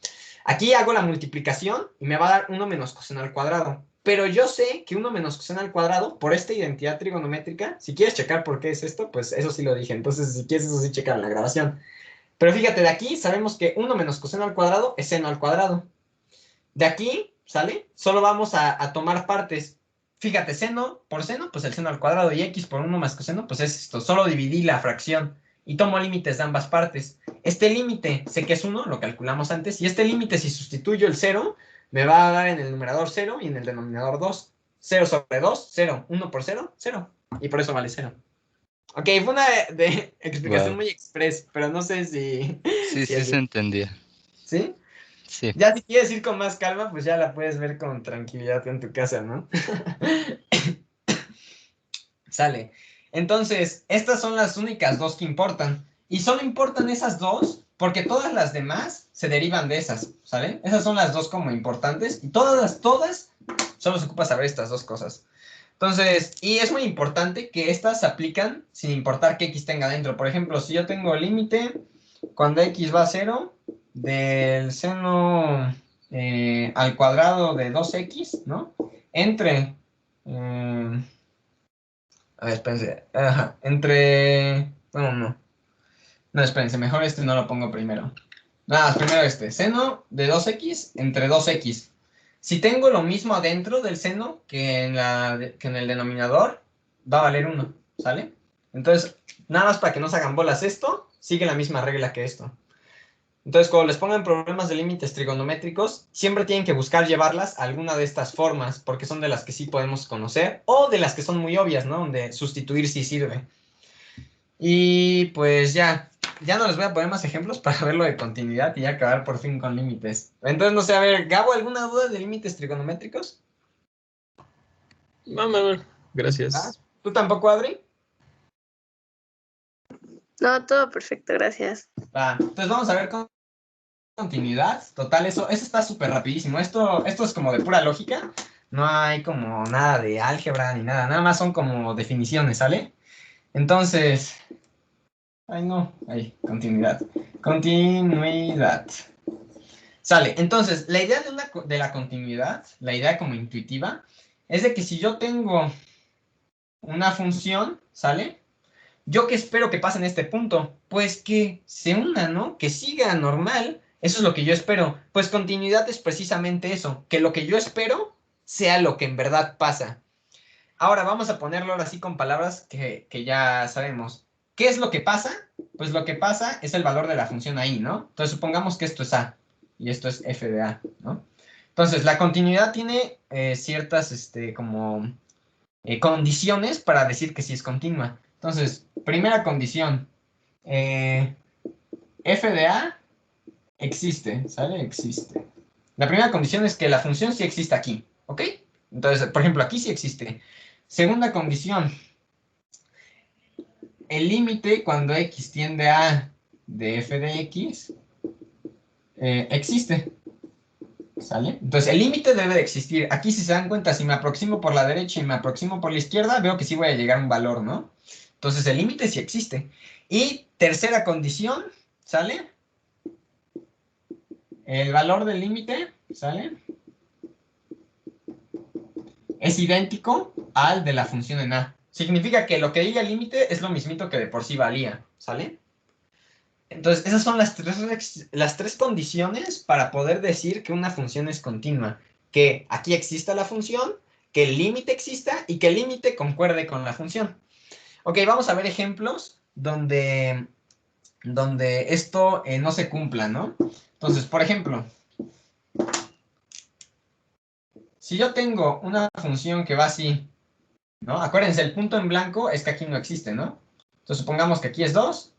Aquí hago la multiplicación y me va a dar 1 menos coseno al cuadrado. Pero yo sé que 1 menos coseno al cuadrado, por esta identidad trigonométrica, si quieres checar por qué es esto, pues eso sí lo dije. Entonces, si quieres, eso sí checar en la grabación. Pero fíjate, de aquí sabemos que 1 menos coseno al cuadrado es seno al cuadrado. De aquí, ¿sale? Solo vamos a tomar partes. Fíjate, seno por seno, pues el seno al cuadrado, y x por 1 más coseno, pues es esto. Solo dividí la fracción y tomo límites de ambas partes. Este límite, sé que es 1, lo calculamos antes, y este límite, si sustituyo el 0, me va a dar en el numerador 0 y en el denominador 2. 0 sobre 2, 0. 1 por 0, 0. Y por eso vale 0. Ok, fue una explicación muy express, pero no sé si... Sí, sí se entendía. ¿Sí? Sí. Ya si quieres ir con más calma, pues ya la puedes ver con tranquilidad en tu casa, ¿no? Sale. Entonces, estas son las únicas dos que importan. Y solo importan esas dos porque todas las demás se derivan de esas, ¿sale? Esas son las dos como importantes y todas, solo se ocupa saber estas dos cosas. Entonces, y es muy importante que estas se aplican sin importar qué x tenga dentro. Por ejemplo, si yo tengo límite cuando x va a 0 del seno al cuadrado de 2x, ¿no? Entre... a ver, espérense. Entre... No, espérense. Mejor no lo pongo primero. Nada, primero seno de 2x entre 2x. Si tengo lo mismo adentro del seno que en el denominador, va a valer 1, ¿sale? Entonces, nada más para que no se hagan bolas esto, sigue la misma regla que esto. Entonces, cuando les pongan problemas de límites trigonométricos, siempre tienen que buscar llevarlas a alguna de estas formas, porque son de las que sí podemos conocer, o de las que son muy obvias, ¿no? Donde sustituir sí sirve. Y pues ya no les voy a poner más ejemplos para ver lo de continuidad y ya acabar por fin con límites. Entonces, no sé, a ver, Gabo, ¿alguna duda de límites trigonométricos? No, gracias. ¿Ah? ¿Tú tampoco, Adri? No, todo perfecto, gracias. Va, entonces vamos a ver con continuidad. Total, eso está súper rapidísimo. Esto es como de pura lógica. No hay como nada de álgebra ni nada. Nada más son como definiciones, ¿sale? Entonces... Ay, no. Ahí, continuidad. Continuidad. Sale. Entonces, la idea de la continuidad, la idea como intuitiva, es de que si yo tengo una función, ¿sale? ¿Yo qué espero que pase en este punto? Pues que se una, ¿no? Que siga normal. Eso es lo que yo espero. Pues continuidad es precisamente eso, que lo que yo espero sea lo que en verdad pasa. Ahora vamos a ponerlo ahora sí con palabras que ya sabemos. ¿Qué es lo que pasa? Pues lo que pasa es el valor de la función ahí, ¿no? Entonces supongamos que esto es A y esto es f de A, ¿no? Entonces la continuidad tiene ciertas como condiciones para decir que sí es continua. Entonces, primera condición, f de A existe, ¿sale? Existe. La primera condición es que la función sí existe aquí, ¿ok? Entonces, por ejemplo, aquí sí existe. Segunda condición, el límite cuando x tiende a de f de x existe, ¿sale? Entonces, el límite debe de existir. Aquí, si se dan cuenta, si me aproximo por la derecha y me aproximo por la izquierda, veo que sí voy a llegar a un valor, ¿no? Entonces, el límite sí existe. Y tercera condición, ¿sale? El valor del límite, ¿sale? Es idéntico al de la función en A. Significa que lo que diga el límite es lo mismito que de por sí valía, ¿sale? Entonces, esas son las tres condiciones para poder decir que una función es continua. Que aquí exista la función, que el límite exista y que el límite concuerde con la función. Ok, vamos a ver ejemplos donde esto no se cumpla, ¿no? Entonces, por ejemplo, si yo tengo una función que va así, ¿no? Acuérdense, el punto en blanco es que aquí no existe, ¿no? Entonces, supongamos que aquí es 2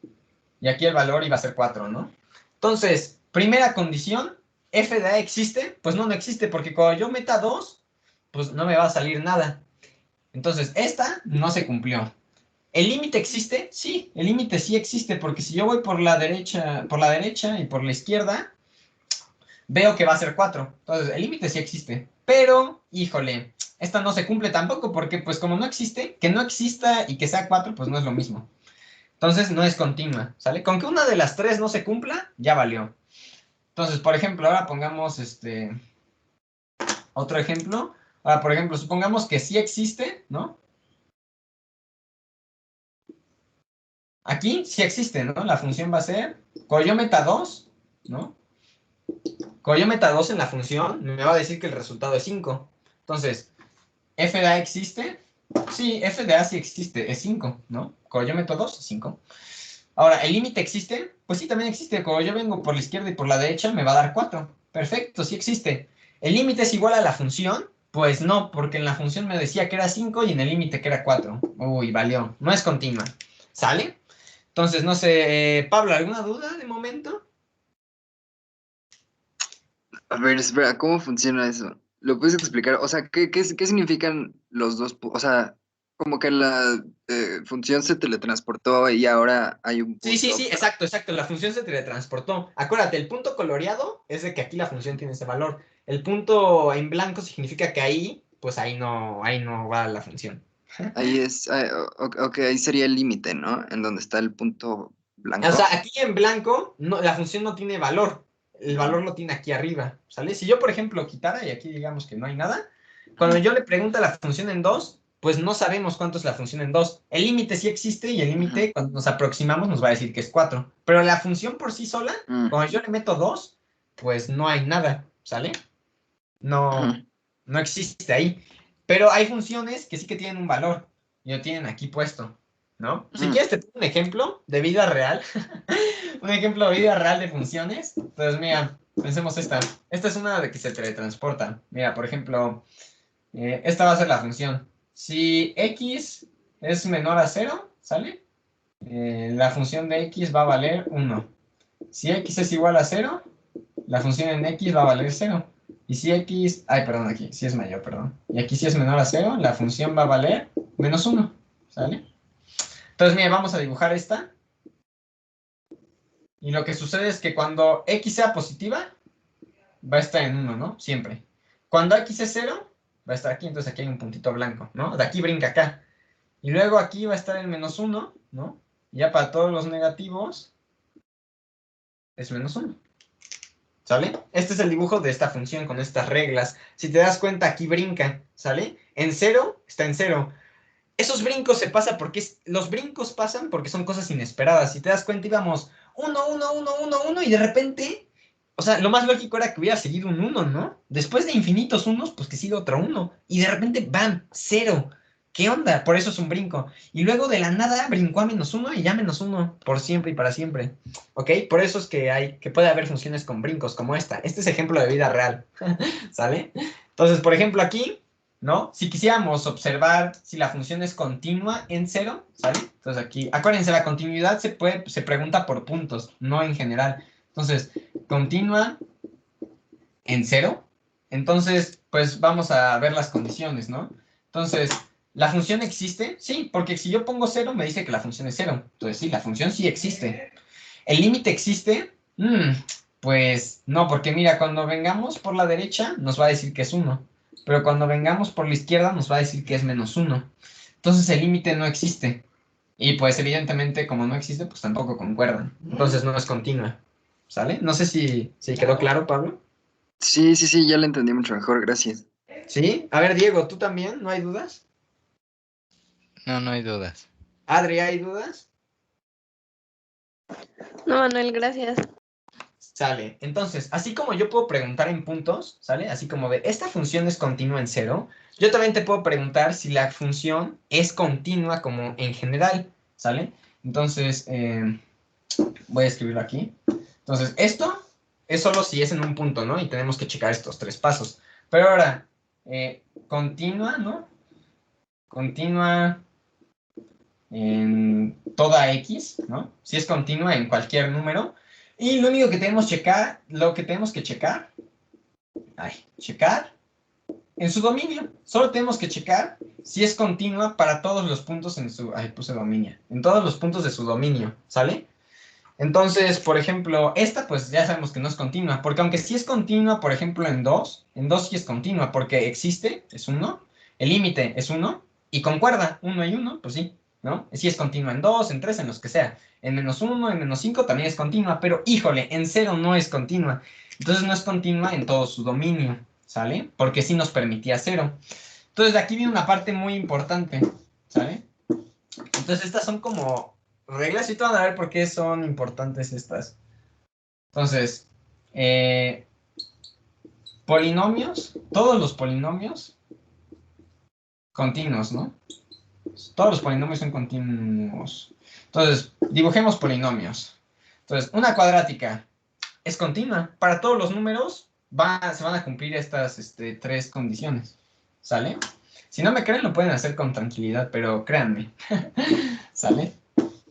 y aquí el valor iba a ser 4, ¿no? Entonces, primera condición, f de a existe, pues no existe, porque cuando yo meta 2, pues no me va a salir nada. Entonces, esta no se cumplió. ¿El límite existe? Sí, el límite sí existe, porque si yo voy por la derecha y por la izquierda, veo que va a ser 4. Entonces, el límite sí existe. Pero, híjole, esta no se cumple tampoco, porque pues como no existe, que no exista y que sea 4, pues no es lo mismo. Entonces, no es continua, ¿sale? Con que una de las tres no se cumpla, ya valió. Entonces, por ejemplo, ahora pongamos otro ejemplo. Ahora, por ejemplo, supongamos que sí existe, ¿no? Aquí sí existe, ¿no? La función va a ser, cuando yo meta 2, ¿no? Cuando yo meta 2 en la función, me va a decir que el resultado es 5. Entonces, ¿f de a existe? Sí, f de a sí existe, es 5, ¿no? Cuando yo meto 2, es 5. Ahora, ¿el límite existe? Pues sí, también existe. Cuando yo vengo por la izquierda y por la derecha, me va a dar 4. Perfecto, sí existe. ¿El límite es igual a la función? Pues no, porque en la función me decía que era 5 y en el límite que era 4. Uy, valió. No es continua. ¿Sale? Entonces, no sé, Pablo, ¿alguna duda de momento? A ver, espera, ¿cómo funciona eso? ¿Lo puedes explicar? O sea, ¿qué significan los dos? O sea, como que la función se teletransportó y ahora hay un Sí, punto. exacto. La función se teletransportó. Acuérdate, el punto coloreado es de que aquí la función tiene ese valor. El punto en blanco significa que ahí, pues ahí no va la función. Ahí es, ok, ahí sería el límite, ¿no? En donde está el punto blanco. O sea, aquí en blanco la función no tiene valor. El valor lo tiene aquí arriba, ¿sale? Si yo, por ejemplo, quitara y aquí digamos que no hay nada, cuando yo le pregunto a la función en 2, pues no sabemos cuánto es la función en 2. El límite sí existe y el límite, cuando nos aproximamos, nos va a decir que es 4. Pero la función por sí sola, cuando yo le meto 2, pues no hay nada, ¿sale? No, no existe ahí. Pero hay funciones que sí que tienen un valor y lo tienen aquí puesto, ¿no? Si quieres te pongo un ejemplo de vida real. Un ejemplo de vida real de funciones. Entonces, mira, pensemos esta. Esta es una de que se teletransporta. Mira, por ejemplo, esta va a ser la función. Si x es menor a 0, ¿sale? La función de x va a valer 1. Si x es igual a 0, la función en x va a valer 0. Y si x, ay, perdón, aquí, si es mayor, perdón. Y aquí si es menor a 0, la función va a valer menos 1, ¿sale? Entonces, mira, vamos a dibujar esta. Y lo que sucede es que cuando x sea positiva, va a estar en 1, ¿no? Siempre. Cuando x es 0, va a estar aquí, entonces aquí hay un puntito blanco, ¿no? De aquí brinca acá. Y luego aquí va a estar el menos 1, ¿no? Y ya para todos los negativos, es menos 1. ¿Sale? Este es el dibujo de esta función con estas reglas. Si te das cuenta, aquí brinca, ¿sale? En 0, está en 0. Esos brincos se pasan porque los brincos pasan porque son cosas inesperadas. Si te das cuenta, íbamos 1, 1, 1, 1, 1 y de repente, o sea, lo más lógico era que hubiera seguido un 1, ¿no? Después de infinitos unos, pues que siga otro 1. Y de repente, ¡bam! 0. ¿Qué onda? Por eso es un brinco. Y luego de la nada brincó a menos 1 y ya menos 1 por siempre y para siempre. ¿Ok? Por eso es que puede haber funciones con brincos como esta. Este es ejemplo de vida real. ¿Sale? Entonces, por ejemplo, aquí, ¿no? Si quisiéramos observar si la función es continua en 0, ¿sale? Entonces aquí, acuérdense, la continuidad se pregunta por puntos, no en general. Entonces, continua en 0. Entonces, pues vamos a ver las condiciones, ¿no? Entonces, ¿la función existe? Sí, porque si yo pongo 0, me dice que la función es 0. Entonces, sí, la función sí existe. ¿El límite existe? Pues no, porque mira, cuando vengamos por la derecha, nos va a decir que es 1. Pero cuando vengamos por la izquierda, nos va a decir que es menos 1. Entonces, el límite no existe. Y pues, evidentemente, como no existe, pues tampoco concuerdan. Entonces, no es continua. ¿Sale? No sé si quedó claro, Pablo. Sí, sí, sí, ya lo entendí mucho mejor, gracias. ¿Sí? A ver, Diego, ¿tú también? ¿No hay dudas? No, no hay dudas. Adri, ¿hay dudas? No, Manuel, gracias. Sale. Entonces, así como yo puedo preguntar en puntos, ¿sale? Así como de, ¿esta función es continua en 0? Yo también te puedo preguntar si la función es continua como en general, ¿sale? Entonces, voy a escribirlo aquí. Entonces, esto es solo si es en un punto, ¿no? Y tenemos que checar estos 3 pasos. Pero ahora, continua, ¿no? Continua en toda X, ¿no? Si es continua en cualquier número. Y lo único que tenemos que checar, checar en su dominio. Solo tenemos que checar si es continua para todos los puntos en su, puse dominio, en todos los puntos de su dominio, ¿sale? Entonces, por ejemplo, esta pues ya sabemos que no es continua, porque aunque sí es continua, por ejemplo, en 2 sí es continua, porque existe, es 1, el límite es 1, y concuerda, 1 y 1, pues sí, ¿no? Sí es continua en 2, en 3, en los que sea. En menos 1, en menos 5 también es continua, pero híjole, en 0 no es continua. Entonces no es continua en todo su dominio, ¿sale? Porque sí nos permitía 0. Entonces de aquí viene una parte muy importante, ¿sale? Entonces estas son como reglas y te van a ver por qué son importantes estas. Entonces, polinomios, todos los polinomios continuos, ¿no? Todos los polinomios son continuos. Entonces, dibujemos polinomios. Entonces, una cuadrática es continua. Para todos los números se van a cumplir estas 3 condiciones. ¿Sale? Si no me creen, lo pueden hacer con tranquilidad, pero créanme. ¿Sale?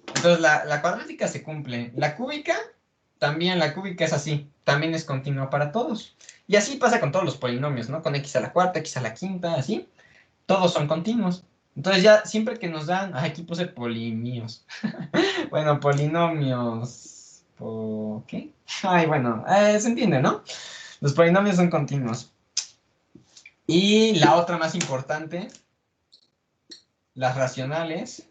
Entonces, la cuadrática se cumple. La cúbica, también la cúbica es así. También es continua para todos. Y así pasa con todos los polinomios, ¿no? Con x a la cuarta, x a la quinta, así. Todos son continuos. Entonces ya siempre que nos dan... aquí puse polimios. Bueno, polinomios... ¿Qué? Ay, bueno, se entiende, ¿no? Los polinomios son continuos. Y la otra más importante, las racionales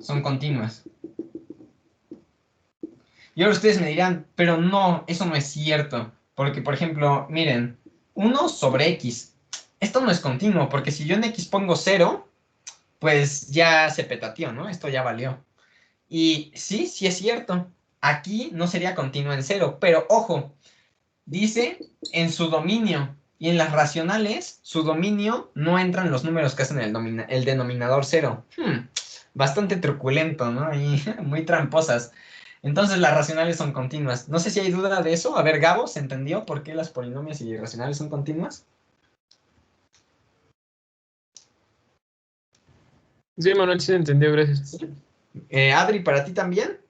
son continuas. Y ahora ustedes me dirán, pero no, eso no es cierto. Porque, por ejemplo, miren, 1 sobre x. esto no es continuo, porque si yo en x pongo 0, pues ya se petateó, ¿no? Esto ya valió. Y sí, sí es cierto. Aquí no sería continuo en 0, pero ojo, dice en su dominio. Y en las racionales, su dominio no entran los números que hacen el denominador 0. Bastante truculento, ¿no? Y muy tramposas. Entonces las racionales son continuas. No sé si hay duda de eso. A ver, Gabo, ¿se entendió por qué las polinomios y racionales son continuas? Sí, Manuel, sí se entendió, gracias. ¿Sí? Adri, ¿para ti también?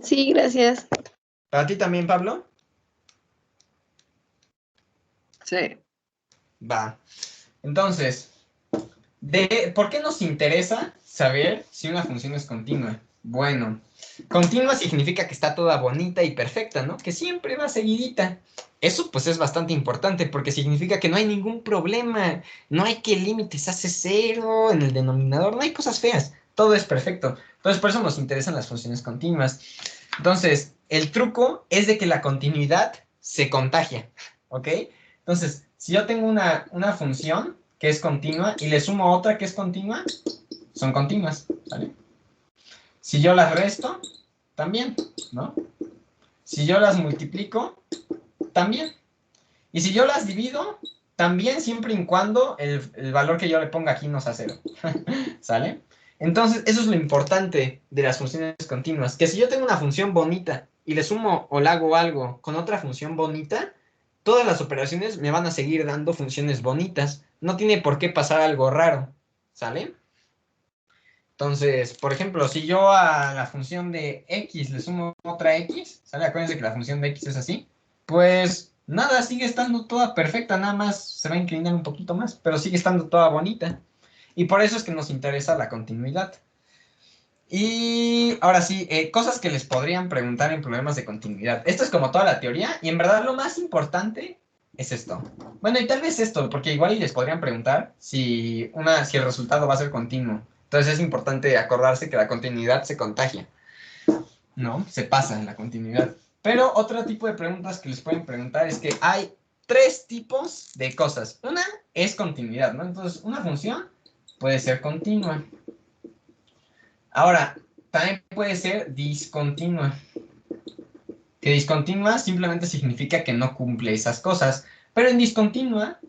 Sí, gracias. ¿Para ti también, Pablo? Sí. Va. Entonces, ¿por qué nos interesa saber si una función es continua? Bueno, continua significa que está toda bonita y perfecta, ¿no? Que siempre va seguidita. Eso pues es bastante importante porque significa que no hay ningún problema, no hay que límites hace 0 en el denominador, no hay cosas feas, todo es perfecto. Entonces por eso nos interesan las funciones continuas. Entonces, el truco es de que la continuidad se contagia, ¿ok? Entonces, si yo tengo una función que es continua y le sumo otra que es continua, son continuas, ¿vale? Si yo las resto, también, ¿no? Si yo las multiplico, también. Y si yo las divido, también siempre y cuando el valor que yo le ponga aquí no sea 0, ¿sale? Entonces, eso es lo importante de las funciones continuas, que si yo tengo una función bonita y le sumo o le hago algo con otra función bonita, todas las operaciones me van a seguir dando funciones bonitas. No tiene por qué pasar algo raro, ¿sale? Entonces, por ejemplo, si yo a la función de x le sumo otra x, ¿sale? Acuérdense que la función de x es así. Pues nada, sigue estando toda perfecta, nada más se va a inclinar un poquito más, pero sigue estando toda bonita. Y por eso es que nos interesa la continuidad. Y ahora sí, cosas que les podrían preguntar en problemas de continuidad. Esto es como toda la teoría y en verdad lo más importante es esto. Bueno, y tal vez esto, porque igual y les podrían preguntar si el resultado va a ser continuo. Entonces es importante acordarse que la continuidad se contagia, ¿no? Se pasa en la continuidad. Pero otro tipo de preguntas que les pueden preguntar es que hay 3 tipos de cosas. Una es continuidad, ¿no? Entonces, una función puede ser continua. Ahora, también puede ser discontinua. Que discontinua simplemente significa que no cumple esas cosas. Pero en discontinua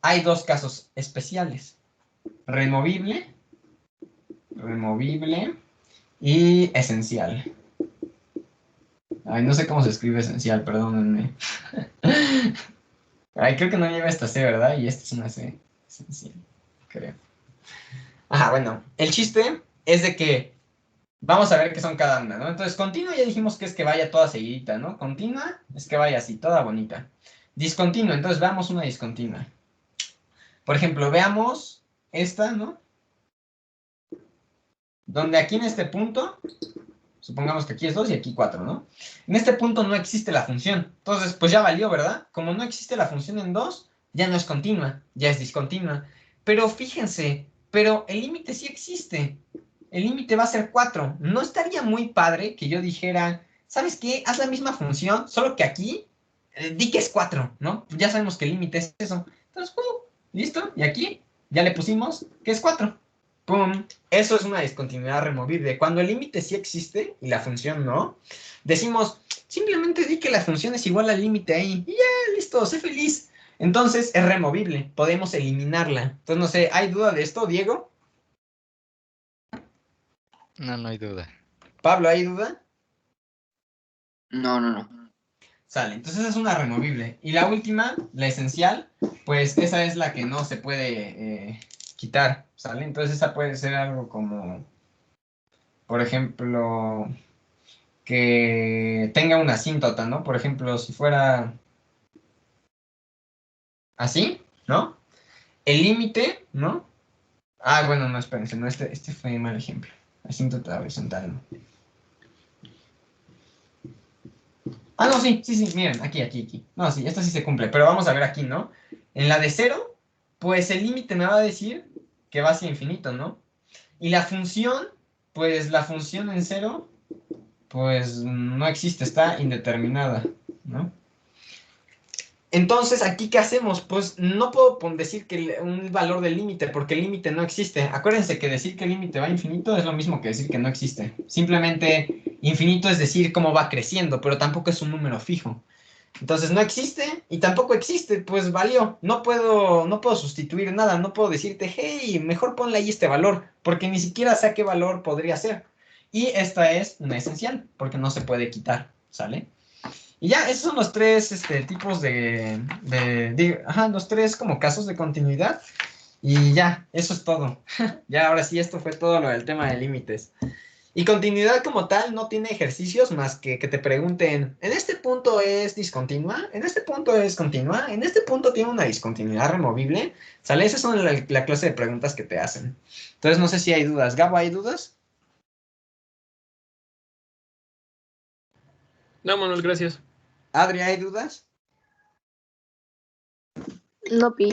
hay 2 casos especiales. Removible y esencial. Ay, no sé cómo se escribe esencial, perdónenme. Ay, creo que no lleva esta C, ¿verdad? Y esta es una C esencial, creo. Ajá, bueno, el chiste es de que vamos a ver qué son cada una, ¿no? Entonces, continua ya dijimos que es que vaya toda seguidita, ¿no? Continua es que vaya así, toda bonita. Discontinua, entonces veamos una discontinua. Por ejemplo, veamos esta, ¿no? Donde aquí en este punto, supongamos que aquí es 2 y aquí 4, ¿no? En este punto no existe la función. Entonces, pues ya valió, ¿verdad? Como no existe la función en 2, ya no es continua, ya es discontinua. Pero fíjense, pero el límite sí existe. El límite va a ser 4. ¿No estaría muy padre que yo dijera, ¿sabes qué? Haz la misma función, solo que aquí di que es 4, ¿no? Ya sabemos que el límite es eso. Entonces, listo. Y aquí ya le pusimos que es 4. ¡Pum! Eso es una discontinuidad removible. Cuando el límite sí existe y la función no, decimos, simplemente di que la función es igual al límite ahí. Y ya, listo, sé feliz. Entonces es removible, podemos eliminarla. Entonces, no sé, ¿hay duda de esto, Diego? No, no hay duda. Pablo, ¿hay duda? No. Sale, entonces esa es una removible. Y la última, la esencial, pues esa es la que no se puede quitar, ¿sale? Entonces esa puede ser algo como, por ejemplo, que tenga una asíntota, ¿no? Por ejemplo, si fuera así, ¿no? El límite, ¿no? Ah, bueno, no, espérense, no, este fue un mal ejemplo. Asíntota horizontal, ¿no? Ah, no, sí, miren, aquí. No, sí, esto sí se cumple, pero vamos a ver aquí, ¿no? En la de 0, pues el límite me va a decir que va hacia infinito, ¿no? Y la función, pues la función en 0, pues no existe, está indeterminada, ¿no? Entonces, ¿aquí qué hacemos? Pues no puedo decir que un valor del límite, porque el límite no existe. Acuérdense que decir que el límite va a infinito es lo mismo que decir que no existe. Simplemente infinito es decir cómo va creciendo, pero tampoco es un número fijo. Entonces no existe y tampoco existe, pues valió. No puedo sustituir nada, no puedo decirte, hey, mejor ponle ahí este valor, porque ni siquiera sé qué valor podría ser. Y esta es una esencial, porque no se puede quitar, ¿sale? Y ya, esos son los tres tipos los tres como casos de continuidad. Y ya, eso es todo. Ya, ahora sí, esto fue todo lo del tema de límites. Y continuidad como tal no tiene ejercicios más que te pregunten, ¿en este punto es discontinua? ¿En este punto es continua? ¿En este punto tiene una discontinuidad removible? ¿Sale? Esas son la clase de preguntas que te hacen. Entonces no sé si hay dudas. Gabo, ¿hay dudas? No, Manuel, gracias. Adri, ¿hay dudas? No, Pi.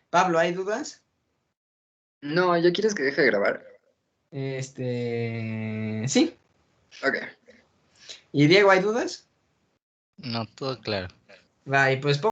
Pablo, ¿hay dudas? No, ¿ya quieres que deje de grabar? Sí. Ok. ¿Y Diego, hay dudas? No, todo claro. Va, y pues